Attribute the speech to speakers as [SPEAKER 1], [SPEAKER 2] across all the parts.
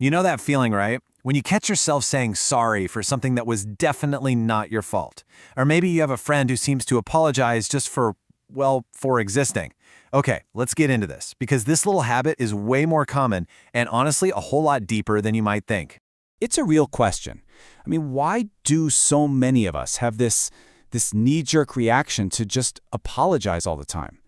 [SPEAKER 1] You know that feeling, right? When you catch yourself saying sorry for something that was definitely not your fault. Or maybe you have a friend who seems to apologize just for existing. Okay, let's get into this, because this little habit is way more common and honestly a whole lot deeper than you might think.
[SPEAKER 2] It's a real question. I mean, why do so many of us have this knee-jerk reaction to just apologize all the time?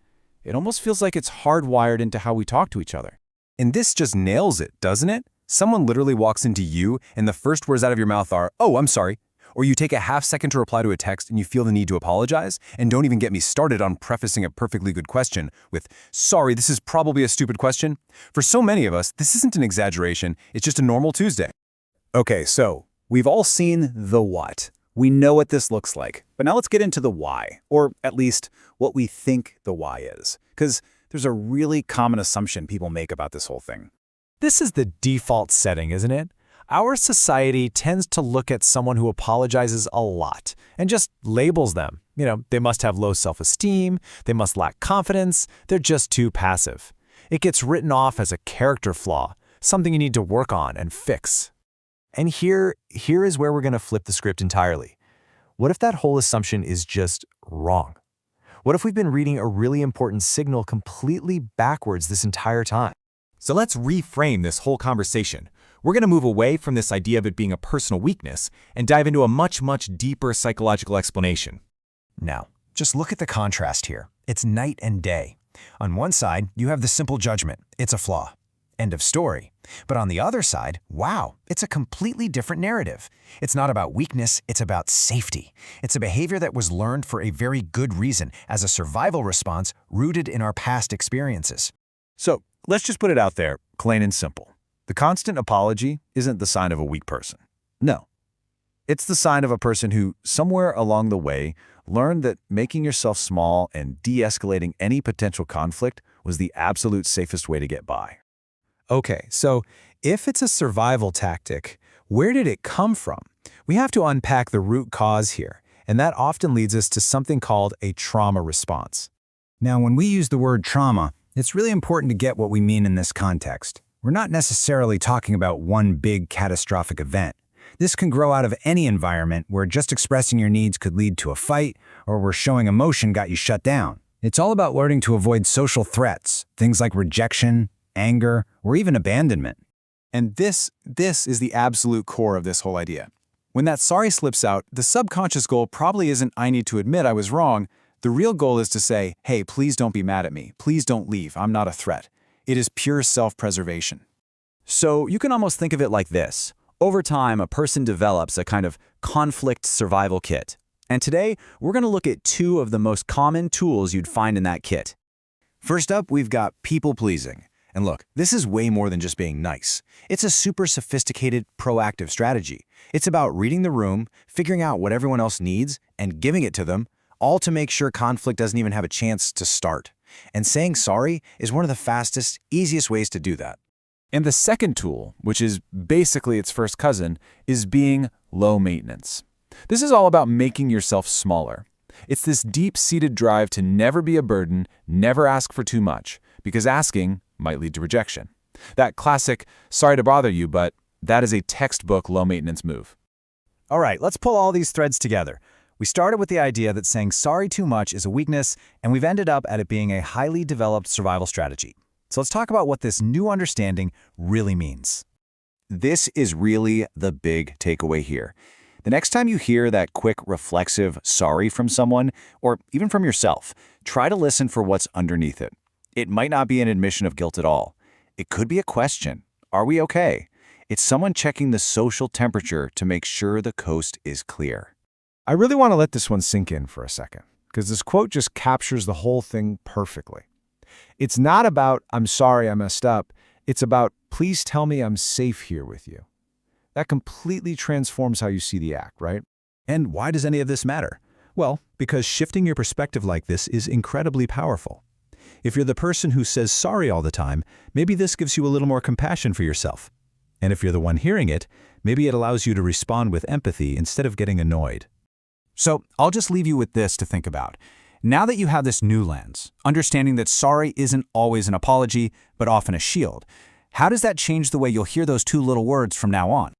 [SPEAKER 2] It almost feels like it's hardwired into how we talk to each other.
[SPEAKER 1] And this just nails it, doesn't it? Someone literally walks into you and the first words out of your mouth are, "Oh, I'm sorry." Or you take a half second to reply to a text and you feel the need to apologize, and don't even get me started on prefacing a perfectly good question with, "Sorry, this is probably a stupid question." For so many of us, this isn't an exaggeration, it's just a normal Tuesday.
[SPEAKER 2] Okay, so we've all seen the what. We know what this looks like. But now let's get into the why, or at least what we think the why is. Because there's a really common assumption people make about this whole thing.
[SPEAKER 3] This is the default setting, isn't it? Our society tends to look at someone who apologizes a lot and just labels them. They must have low self-esteem, they must lack confidence, they're just too passive. It gets written off as a character flaw, something you need to work on and fix. And here is where we're going to flip the script entirely. What if that whole assumption is just wrong? What if we've been reading a really important signal completely backwards this entire time?
[SPEAKER 4] So let's reframe this whole conversation. We're going to move away from this idea of it being a personal weakness and dive into a much, much deeper psychological explanation.
[SPEAKER 5] Now, just look at the contrast here. It's night and day. On one side, you have the simple judgment. It's a flaw. End of story. But on the other side, wow, it's a completely different narrative. It's not about weakness, it's about safety. It's a behavior that was learned for a very good reason, as a survival response rooted in our past experiences.
[SPEAKER 1] So, let's just put it out there, plain and simple. The constant apology isn't the sign of a weak person. No. It's the sign of a person who, somewhere along the way, learned that making yourself small and de-escalating any potential conflict was the absolute safest way to get by.
[SPEAKER 3] Okay, so if it's a survival tactic, where did it come from? We have to unpack the root cause here, and that often leads us to something called a trauma response.
[SPEAKER 5] Now, when we use the word trauma, it's really important to get what we mean in this context. We're not necessarily talking about one big catastrophic event. This can grow out of any environment where just expressing your needs could lead to a fight, or where showing emotion got you shut down. It's all about learning to avoid social threats, things like rejection, anger, or even abandonment.
[SPEAKER 2] And this is the absolute core of this whole idea. When that sorry slips out, the subconscious goal probably isn't "I need to admit I was wrong." The real goal is to say, "Hey, please don't be mad at me. Please don't leave. I'm not a threat." It is pure self-preservation.
[SPEAKER 6] So you can almost think of it like this. Over time, a person develops a kind of conflict survival kit. And today, we're going to look at two of the most common tools you'd find in that kit.
[SPEAKER 5] First up, we've got people-pleasing. And look, this is way more than just being nice. It's a super sophisticated, proactive strategy. It's about reading the room, figuring out what everyone else needs, and giving it to them, all to make sure conflict doesn't even have a chance to start. And saying sorry is one of the fastest, easiest ways to do that.
[SPEAKER 2] And the second tool, which is basically its first cousin, is being low maintenance. This is all about making yourself smaller. It's this deep-seated drive to never be a burden, never ask for too much, because asking might lead to rejection. That classic, "sorry to bother you, but," that is a textbook low-maintenance move.
[SPEAKER 5] All right, let's pull all these threads together. We started with the idea that saying sorry too much is a weakness, and we've ended up at it being a highly developed survival strategy. So let's talk about what this new understanding really means.
[SPEAKER 1] This is really the big takeaway here. The next time you hear that quick, reflexive sorry from someone, or even from yourself, try to listen for what's underneath it. It might not be an admission of guilt at all. It could be a question. Are we okay? It's someone checking the social temperature to make sure the coast is clear.
[SPEAKER 3] I really want to let this one sink in for a second, because this quote just captures the whole thing perfectly. It's not about, "I'm sorry I messed up." It's about, "Please tell me I'm safe here with you." That completely transforms how you see the act, right?
[SPEAKER 5] And why does any of this matter?
[SPEAKER 7] Well, because shifting your perspective like this is incredibly powerful. If you're the person who says sorry all the time, maybe this gives you a little more compassion for yourself. And if you're the one hearing it, maybe it allows you to respond with empathy instead of getting annoyed.
[SPEAKER 5] So I'll just leave you with this to think about. Now that you have this new lens, understanding that sorry isn't always an apology, but often a shield,
[SPEAKER 6] How does that change the way you'll hear those two little words from now on?